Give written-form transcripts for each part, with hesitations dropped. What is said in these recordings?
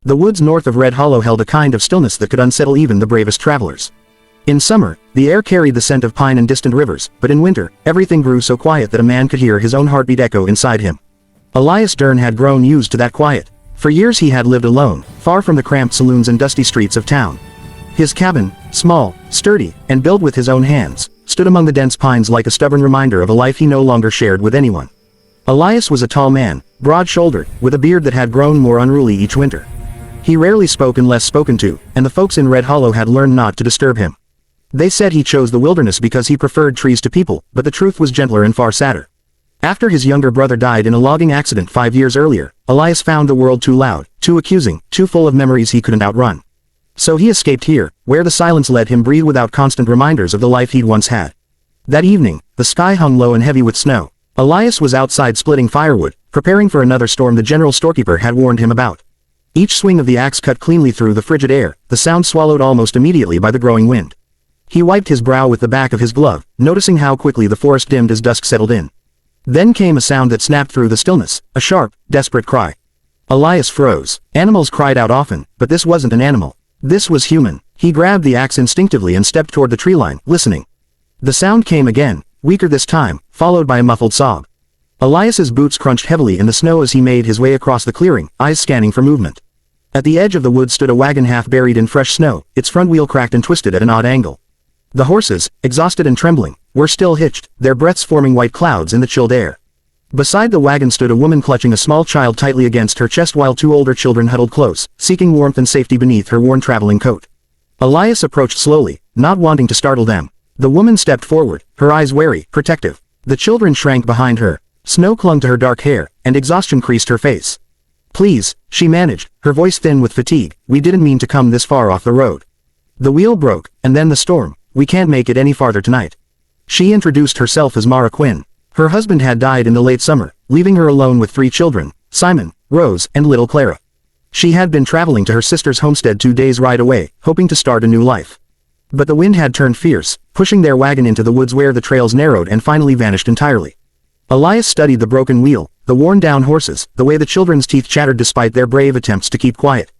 The woods north of Red Hollow held a kind of stillness that could unsettle even the bravest travelers. In summer, the air carried the scent of pine and distant rivers, but in winter, everything grew so quiet that a man could hear his own heartbeat echo inside him. Elias Dern had grown used to that quiet. For years he had lived alone, far from the cramped saloons and dusty streets of town. His cabin, small, sturdy, and built with his own hands, stood among the dense pines like a stubborn reminder of a life he no longer shared with anyone. Elias was a tall man, broad-shouldered, with a beard that had grown more unruly each winter. He rarely spoke unless spoken to, and the folks in Red Hollow had learned not to disturb him. They said he chose the wilderness because he preferred trees to people, but the truth was gentler and far sadder. After his younger brother died in a logging accident 5 years earlier, Elias found the world too loud, too accusing, too full of memories he couldn't outrun. So he escaped here, where the silence let him breathe without constant reminders of the life he'd once had. That evening, the sky hung low and heavy with snow. Elias was outside splitting firewood, preparing for another storm the general storekeeper had warned him about. Each swing of the axe cut cleanly through the frigid air, the sound swallowed almost immediately by the growing wind. He wiped his brow with the back of his glove, noticing how quickly the forest dimmed as dusk settled in. Then came a sound that snapped through the stillness, a sharp, desperate cry. Elias froze. Animals cried out often, but this wasn't an animal. This was human. He grabbed the axe instinctively and stepped toward the tree line, listening. The sound came again, weaker this time, followed by a muffled sob. Elias's boots crunched heavily in the snow as he made his way across the clearing, eyes scanning for movement. At the edge of the woods stood a wagon half buried in fresh snow, its front wheel cracked and twisted at an odd angle. The horses, exhausted and trembling, were still hitched, their breaths forming white clouds in the chilled air. Beside the wagon stood a woman clutching a small child tightly against her chest while two older children huddled close, seeking warmth and safety beneath her worn traveling coat. Elias approached slowly, not wanting to startle them. The woman stepped forward, her eyes wary, protective. The children shrank behind her. Snow clung to her dark hair, and exhaustion creased her face. "Please," she managed, her voice thin with fatigue, "we didn't mean to come this far off the road. The wheel broke, and then the storm. We can't make it any farther tonight." She introduced herself as Mara Quinn. Her husband had died in the late summer, leaving her alone with 3 children, Simon, Rose, and little Clara. She had been traveling to her sister's homestead 2 days' ride away, hoping to start a new life. But the wind had turned fierce, pushing their wagon into the woods where the trails narrowed and finally vanished entirely. Elias studied the broken wheel, the worn-down horses, the way the children's teeth chattered despite their brave attempts to keep quiet.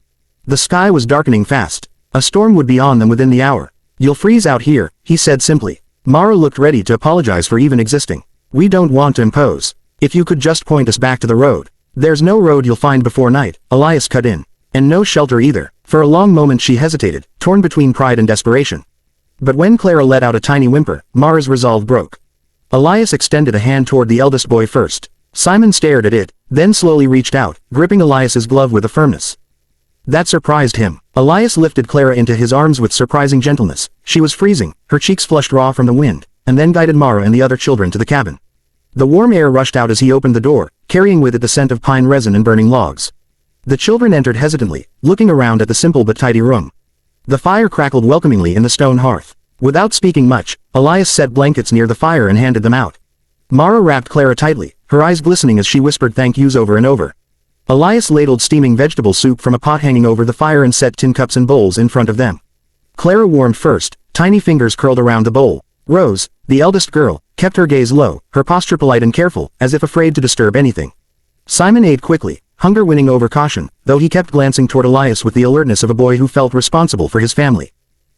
The sky was darkening fast. A storm would be on them within the hour. "You'll freeze out here," he said simply. Mara looked ready to apologize for even existing. "We don't want to impose. If you could just point us back to the road." "There's no road you'll find before night," Elias cut in. "And no shelter either." For a long moment she hesitated, torn between pride and desperation. But when Clara let out a tiny whimper, Mara's resolve broke. Elias extended a hand toward the eldest boy first. Simon stared at it, then slowly reached out, gripping Elias's glove with a firmness that surprised him. Elias lifted Clara into his arms with surprising gentleness. She was freezing, her cheeks flushed raw from the wind, and then guided Mara and the other children to the cabin. The warm air rushed out as he opened the door, carrying with it the scent of pine resin and burning logs. The children entered hesitantly, looking around at the simple but tidy room. The fire crackled welcomingly in the stone hearth. Without speaking much, Elias set blankets near the fire and handed them out. Mara wrapped Clara tightly, her eyes glistening as she whispered thank yous over and over. Elias ladled steaming vegetable soup from a pot hanging over the fire and set tin cups and bowls in front of them. Clara warmed first, tiny fingers curled around the bowl. Rose, the eldest girl, kept her gaze low, her posture polite and careful, as if afraid to disturb anything. Simon ate quickly, hunger winning over caution, though he kept glancing toward Elias with the alertness of a boy who felt responsible for his family.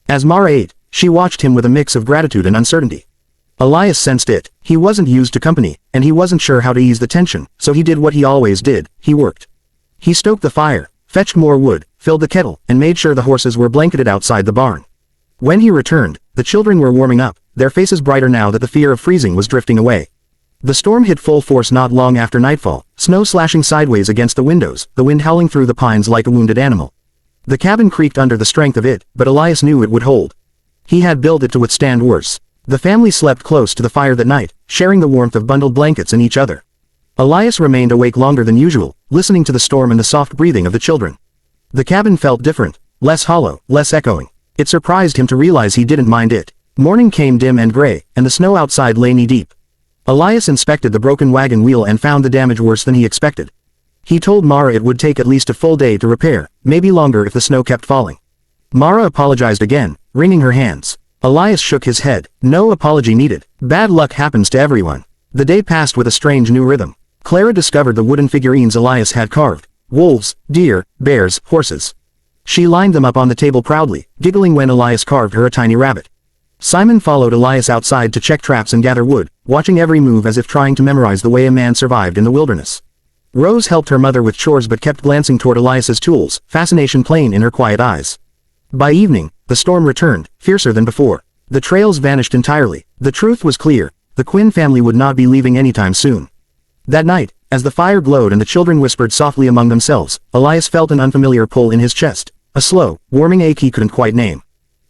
As Mara ate, she watched him with a mix of gratitude and uncertainty. Elias sensed it. He wasn't used to company, and he wasn't sure how to ease the tension, so he did what he always did, he worked. He stoked the fire, fetched more wood, filled the kettle, and made sure the horses were blanketed outside the barn. When he returned, the children were warming up, their faces brighter now that the fear of freezing was drifting away. The storm hit full force not long after nightfall, snow slashing sideways against the windows, the wind howling through the pines like a wounded animal. The cabin creaked under the strength of it, but Elias knew it would hold. He had built it to withstand worse. The family slept close to the fire that night, sharing the warmth of bundled blankets in each other. Elias remained awake longer than usual, listening to the storm and the soft breathing of the children. The cabin felt different, less hollow, less echoing. It surprised him to realize he didn't mind it. Morning came dim and gray, and the snow outside lay knee-deep. Elias inspected the broken wagon wheel and found the damage worse than he expected. He told Mara it would take at least a full day to repair, maybe longer if the snow kept falling. Mara apologized again, wringing her hands. Elias shook his head. No apology needed. Bad luck happens to everyone. The day passed with a strange new rhythm. Clara discovered the wooden figurines Elias had carved. wolves, deer, bears, horses. She lined them up on the table proudly, giggling when Elias carved her a tiny rabbit. Simon followed Elias outside to check traps and gather wood, watching every move as if trying to memorize the way a man survived in the wilderness. Rose helped her mother with chores but kept glancing toward Elias's tools, fascination plain in her quiet eyes. By evening, the storm returned, fiercer than before. The trails vanished entirely. The truth was clear. The Quinn family would not be leaving anytime soon. That night, as the fire glowed and the children whispered softly among themselves, Elias felt an unfamiliar pull in his chest, a slow, warming ache he couldn't quite name.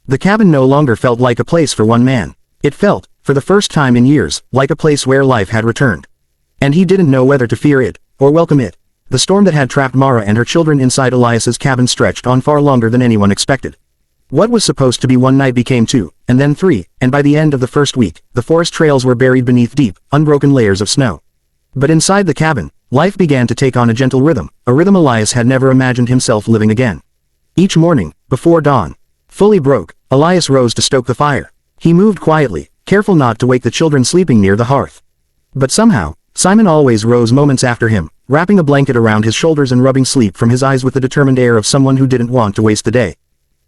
The cabin no longer felt like a place for one man. It felt, for the first time in years, like a place where life had returned. And he didn't know whether to fear it, or welcome it. The storm that had trapped Mara and her children inside Elias's cabin stretched on far longer than anyone expected. What was supposed to be one night became 2, and then 3, and by the end of the first week, the forest trails were buried beneath deep, unbroken layers of snow. But inside the cabin, life began to take on a gentle rhythm, a rhythm Elias had never imagined himself living again. Each morning, before dawn, fully broke, Elias rose to stoke the fire. He moved quietly, careful not to wake the children sleeping near the hearth. But somehow, Simon always rose moments after him, wrapping a blanket around his shoulders and rubbing sleep from his eyes with the determined air of someone who didn't want to waste the day.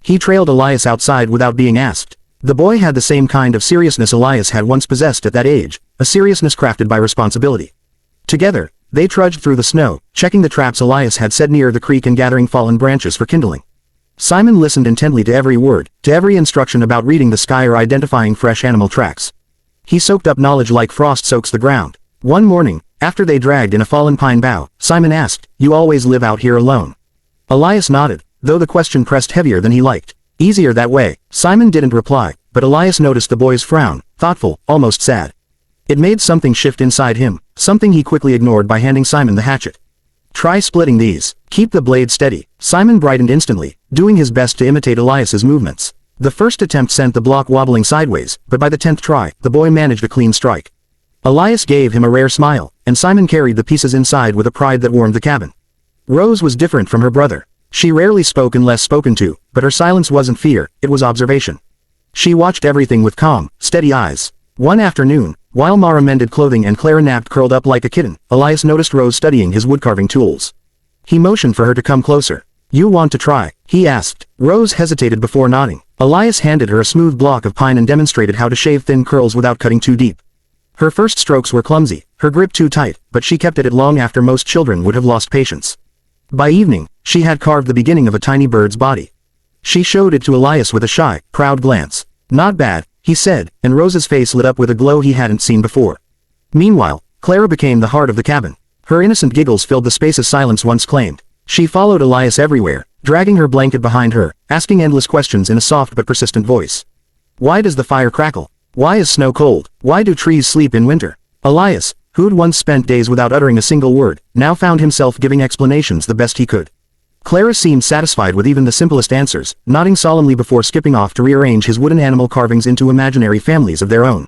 He trailed Elias outside without being asked. The boy had the same kind of seriousness Elias had once possessed at that age, a seriousness crafted by responsibility. Together, they trudged through the snow, checking the traps Elias had set near the creek and gathering fallen branches for kindling. Simon listened intently to every word, to every instruction about reading the sky or identifying fresh animal tracks. He soaked up knowledge like frost soaks the ground. One morning, after they dragged in a fallen pine bough, Simon asked, "You always live out here alone?" Elias nodded, though the question pressed heavier than he liked. "Easier that way." Simon didn't reply, but Elias noticed the boy's frown, thoughtful, almost sad. It made something shift inside him, something he quickly ignored by handing Simon the hatchet. "Try splitting these. Keep the blade steady." Simon brightened instantly, doing his best to imitate Elias's movements. The first attempt sent the block wobbling sideways, but by the 10th try, the boy managed a clean strike. Elias gave him a rare smile, and Simon carried the pieces inside with a pride that warmed the cabin. Rose was different from her brother. She rarely spoke unless spoken to, but her silence wasn't fear, it was observation. She watched everything with calm, steady eyes. One afternoon, while Mara mended clothing and Clara napped curled up like a kitten, Elias noticed Rose studying his woodcarving tools. He motioned for her to come closer. "You want to try?" he asked. Rose hesitated before nodding. Elias handed her a smooth block of pine and demonstrated how to shave thin curls without cutting too deep. Her first strokes were clumsy, her grip too tight, but she kept at it long after most children would have lost patience. By evening, she had carved the beginning of a tiny bird's body. She showed it to Elias with a shy, proud glance. "Not bad," he said, and Rose's face lit up with a glow he hadn't seen before. Meanwhile, Clara became the heart of the cabin. Her innocent giggles filled the spaces silence once claimed. She followed Elias everywhere, dragging her blanket behind her, asking endless questions in a soft but persistent voice. "Why does the fire crackle? Why is snow cold? Why do trees sleep in winter?" Elias, who'd once spent days without uttering a single word, now found himself giving explanations the best he could. Clara seemed satisfied with even the simplest answers, nodding solemnly before skipping off to rearrange his wooden animal carvings into imaginary families of their own.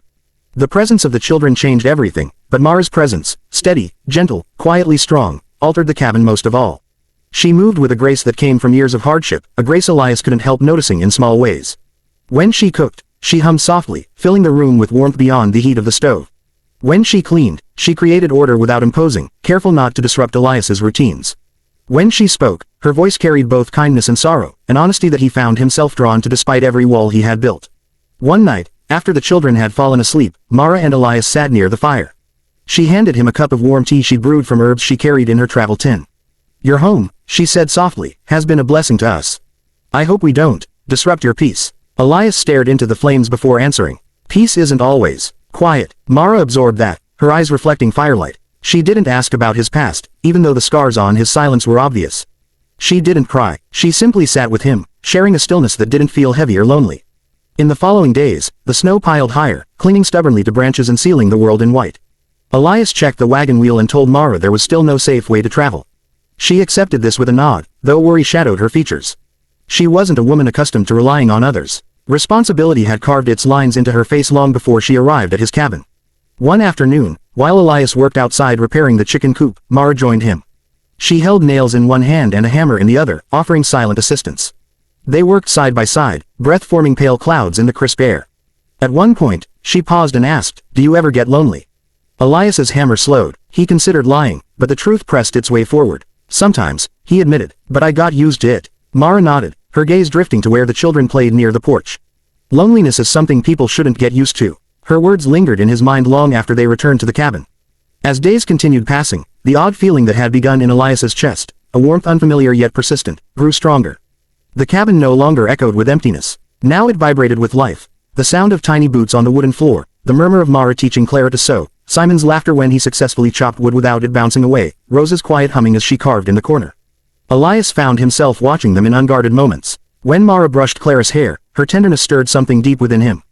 The presence of the children changed everything, but Mara's presence, steady, gentle, quietly strong, altered the cabin most of all. She moved with a grace that came from years of hardship, a grace Elias couldn't help noticing in small ways. When she cooked, she hummed softly, filling the room with warmth beyond the heat of the stove. When she cleaned, she created order without imposing, careful not to disrupt Elias's routines. When she spoke, her voice carried both kindness and sorrow, an honesty that he found himself drawn to despite every wall he had built. One night, after the children had fallen asleep, Mara and Elias sat near the fire. She handed him a cup of warm tea she'd brewed from herbs she carried in her travel tin. "Your home," she said softly, "has been a blessing to us. I hope we don't disrupt your peace." Elias stared into the flames before answering. "Peace isn't always quiet." Mara absorbed that, her eyes reflecting firelight. She didn't ask about his past, even though the scars on his silence were obvious. She didn't cry. She simply sat with him, sharing a stillness that didn't feel heavy or lonely. In the following days, the snow piled higher, clinging stubbornly to branches and sealing the world in white. Elias checked the wagon wheel and told Mara there was still no safe way to travel. She accepted this with a nod, though worry shadowed her features. She wasn't a woman accustomed to relying on others. Responsibility had carved its lines into her face long before she arrived at his cabin. One afternoon, while Elias worked outside repairing the chicken coop, Mara joined him. She held nails in one hand and a hammer in the other, offering silent assistance. They worked side by side, breath forming pale clouds in the crisp air. At one point, she paused and asked, "Do you ever get lonely?" Elias's hammer slowed. He considered lying, but the truth pressed its way forward. "Sometimes, he admitted, but I got used to it. Mara nodded, her gaze drifting to where the children played near the porch. Loneliness is something people shouldn't get used to. Her words lingered in his mind long after they returned to the cabin. As days continued passing, the odd feeling that had begun in Elias's chest, a warmth unfamiliar yet persistent, grew stronger. The cabin no longer echoed with emptiness. Now it vibrated with life. The sound of tiny boots on the wooden floor, the murmur of Mara teaching Clara to sew, Simon's laughter when he successfully chopped wood without it bouncing away, Rose's quiet humming as she carved in the corner. Elias found himself watching them in unguarded moments. When Mara brushed Clara's hair, her tenderness stirred something deep within him.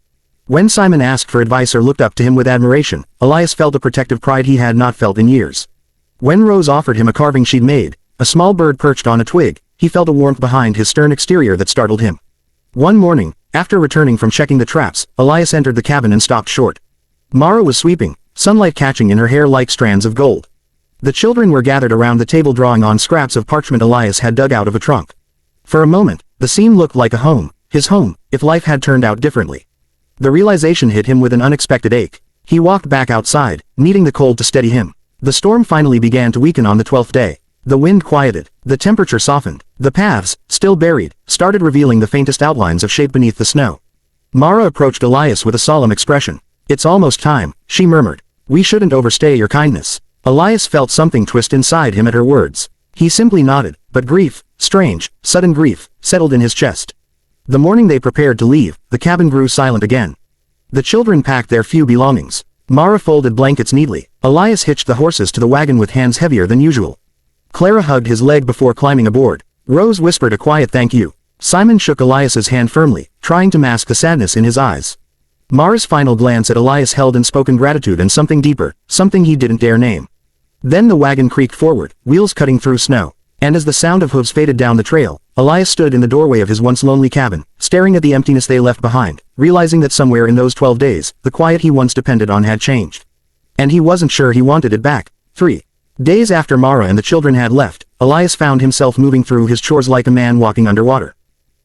When Simon asked for advice or looked up to him with admiration, Elias felt a protective pride he had not felt in years. When Rose offered him a carving she'd made, a small bird perched on a twig, he felt a warmth behind his stern exterior that startled him. One morning, after returning from checking the traps, Elias entered the cabin and stopped short. Mara was sweeping, sunlight catching in her hair like strands of gold. The children were gathered around the table drawing on scraps of parchment Elias had dug out of a trunk. For a moment, the scene looked like a home, his home, if life had turned out differently. The realization hit him with an unexpected ache. He walked back outside, needing the cold to steady him. The storm finally began to weaken on the 12th day. The wind quieted, the temperature softened, the paths, still buried, started revealing the faintest outlines of shape beneath the snow. Mara approached Elias with a solemn expression. "It's almost time," she murmured. "We shouldn't overstay your kindness." Elias felt something twist inside him at her words. He simply nodded, but grief, strange, sudden grief, settled in his chest. The morning they prepared to leave, the cabin grew silent again. The children packed their few belongings. Mara folded blankets neatly. Elias hitched the horses to the wagon with hands heavier than usual. Clara hugged his leg before climbing aboard. Rose whispered a quiet thank you. Simon shook Elias's hand firmly, trying to mask the sadness in his eyes. Mara's final glance at Elias held unspoken gratitude and something deeper, something he didn't dare name. Then the wagon creaked forward, wheels cutting through snow. And as the sound of hooves faded down the trail, Elias stood in the doorway of his once lonely cabin, staring at the emptiness they left behind, realizing that somewhere in those 12 days, the quiet he once depended on had changed. And he wasn't sure he wanted it back. 3 days after Mara and the children had left, Elias found himself moving through his chores like a man walking underwater.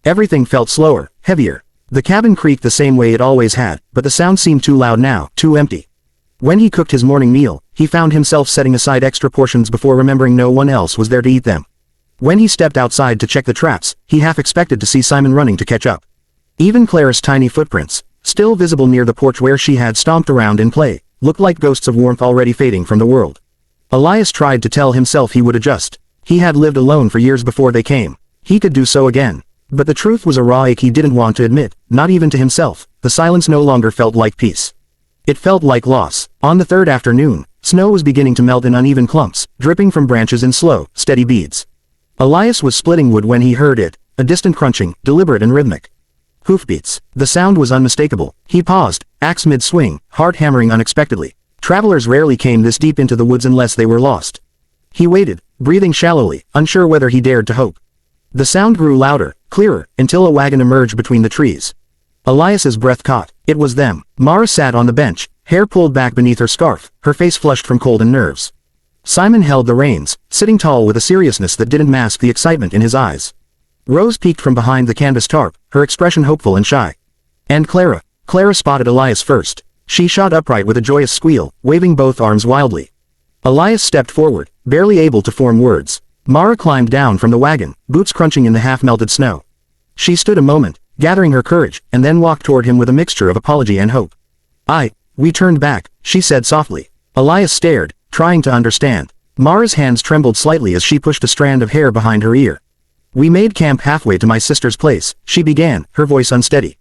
Everything felt slower, heavier. The cabin creaked the same way it always had, but the sound seemed too loud now, too empty. When he cooked his morning meal, he found himself setting aside extra portions before remembering no one else was there to eat them. When he stepped outside to check the traps, he half expected to see Simon running to catch up. Even Clara's tiny footprints, still visible near the porch where she had stomped around in play, looked like ghosts of warmth already fading from the world. Elias tried to tell himself he would adjust. He had lived alone for years before they came. He could do so again. But the truth was a raw ache he didn't want to admit, not even to himself. The silence no longer felt like peace. It felt like loss. On the third afternoon, snow was beginning to melt in uneven clumps, dripping from branches in slow, steady beads. Elias was splitting wood when he heard it, a distant crunching, deliberate and rhythmic. Hoofbeats. The sound was unmistakable. He paused, axe mid-swing, heart hammering unexpectedly. Travelers rarely came this deep into the woods unless they were lost. He waited, breathing shallowly, unsure whether he dared to hope. The sound grew louder, clearer, until a wagon emerged between the trees. Elias's breath caught. It was them. Mara sat on the bench, hair pulled back beneath her scarf, her face flushed from cold and nerves. Simon held the reins, sitting tall with a seriousness that didn't mask the excitement in his eyes. Rose peeked from behind the canvas tarp, her expression hopeful and shy. And Clara spotted Elias first. She shot upright with a joyous squeal, waving both arms wildly. Elias stepped forward, barely able to form words. Mara climbed down from the wagon, boots crunching in the half-melted snow. She stood a moment, gathering her courage, and then walked toward him with a mixture of apology and hope. We turned back, she said softly. Elias stared, trying to understand. Mara's hands trembled slightly as she pushed a strand of hair behind her ear. "We made camp halfway to my sister's place," she began, her voice unsteady.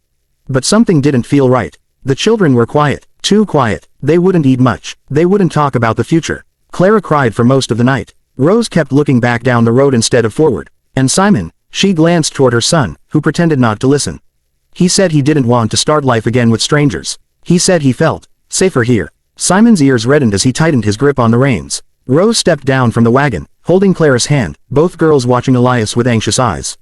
But something didn't feel right. The children were quiet, too quiet. They wouldn't eat much. They wouldn't talk about the future. Clara cried for most of the night. Rose kept looking back down the road instead of forward. And Simon, she glanced toward her son, who pretended not to listen. He said he didn't want to start life again with strangers. He said he felt safer here. Simon's ears reddened as he tightened his grip on the reins. Rose stepped down from the wagon, holding Clara's hand, both girls watching Elias with anxious eyes.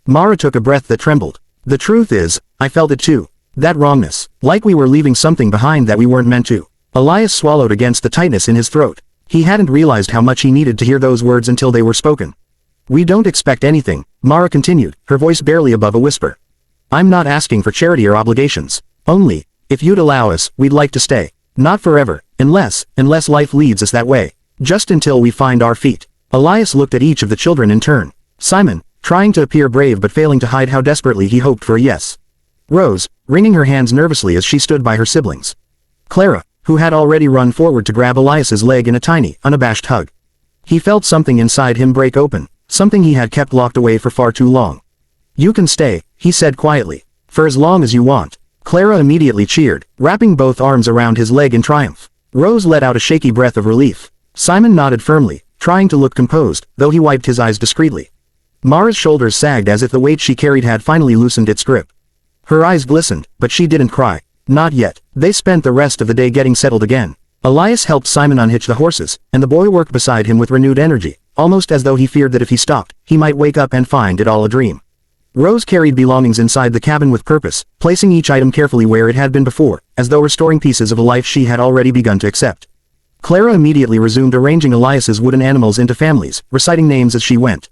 Mara took a breath that trembled. "The truth is, I felt it too. That wrongness, like we were leaving something behind that we weren't meant to." Elias swallowed against the tightness in his throat. He hadn't realized how much he needed to hear those words until they were spoken. "We don't expect anything," Mara continued, her voice barely above a whisper. "I'm not asking for charity or obligations. Only, if you'd allow us, we'd like to stay. Not forever, unless life leads us that way. Just until we find our feet." Elias looked at each of the children in turn. Simon, trying to appear brave but failing to hide how desperately he hoped for a yes. Rose, wringing her hands nervously as she stood by her siblings. Clara, who had already run forward to grab Elias's leg in a tiny, unabashed hug. He felt something inside him break open, something he had kept locked away for far too long. "You can stay," he said quietly. "For as long as you want." Clara immediately cheered, wrapping both arms around his leg in triumph. Rose let out a shaky breath of relief. Simon nodded firmly, trying to look composed, though he wiped his eyes discreetly. Mara's shoulders sagged as if the weight she carried had finally loosened its grip. Her eyes glistened, but she didn't cry. Not yet. They spent the rest of the day getting settled again. Elias helped Simon unhitch the horses, and the boy worked beside him with renewed energy, almost as though he feared that if he stopped, he might wake up and find it all a dream. Rose carried belongings inside the cabin with purpose, placing each item carefully where it had been before, as though restoring pieces of a life she had already begun to accept. Clara immediately resumed arranging Elias's wooden animals into families, reciting names as she went.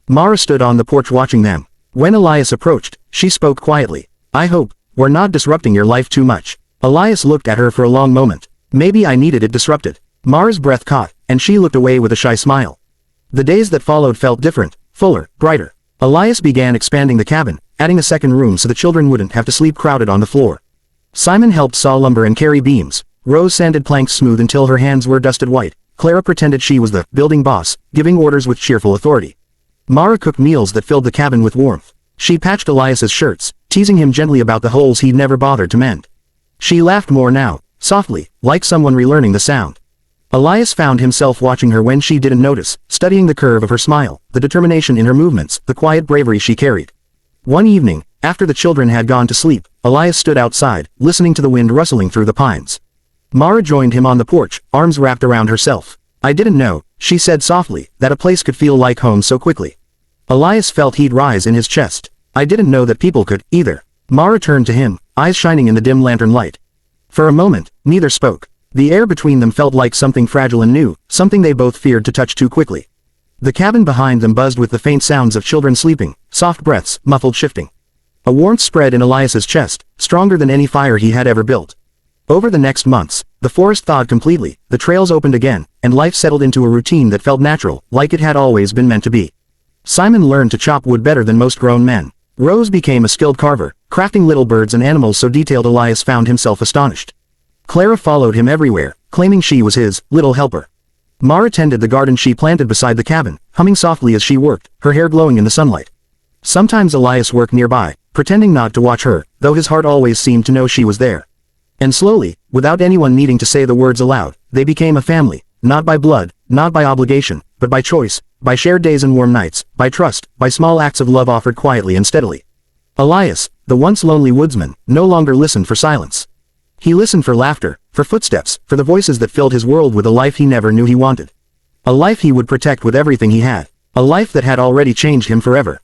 Mara stood on the porch watching them. When Elias approached, she spoke quietly. "I hope we're not disrupting your life too much." Elias looked at her for a long moment. "Maybe I needed it disrupted." Mara's breath caught, and she looked away with a shy smile. The days that followed felt different, fuller, brighter. Elias began expanding the cabin, adding a second room so the children wouldn't have to sleep crowded on the floor. Simon helped saw lumber and carry beams. Rose sanded planks smooth until her hands were dusted white. Clara pretended she was the building boss, giving orders with cheerful authority. Mara cooked meals that filled the cabin with warmth. She patched Elias's shirts, teasing him gently about the holes he'd never bothered to mend. She laughed more now, softly, like someone relearning the sound. Elias found himself watching her when she didn't notice, studying the curve of her smile, the determination in her movements, the quiet bravery she carried. One evening, after the children had gone to sleep, Elias stood outside, listening to the wind rustling through the pines. Mara joined him on the porch, arms wrapped around herself. "I didn't know," she said softly, "that a place could feel like home so quickly." Elias felt heat rise in his chest. "I didn't know that people could, either." Mara turned to him, eyes shining in the dim lantern light. For a moment, neither spoke. The air between them felt like something fragile and new, something they both feared to touch too quickly. The cabin behind them buzzed with the faint sounds of children sleeping, soft breaths, muffled shifting. A warmth spread in Elias's chest, stronger than any fire he had ever built. Over the next months, the forest thawed completely, the trails opened again, and life settled into a routine that felt natural, like it had always been meant to be. Simon learned to chop wood better than most grown men. Rose became a skilled carver, crafting little birds and animals so detailed Elias found himself astonished. Clara followed him everywhere, claiming she was his little helper. Mara tended the garden she planted beside the cabin, humming softly as she worked, her hair glowing in the sunlight. Sometimes Elias worked nearby, pretending not to watch her, though his heart always seemed to know she was there. And slowly, without anyone needing to say the words aloud, they became a family, not by blood, not by obligation, but by choice, by shared days and warm nights, by trust, by small acts of love offered quietly and steadily. Elias, the once lonely woodsman, no longer listened for silence. He listened for laughter, for footsteps, for the voices that filled his world with a life he never knew he wanted. A life he would protect with everything he had. A life that had already changed him forever.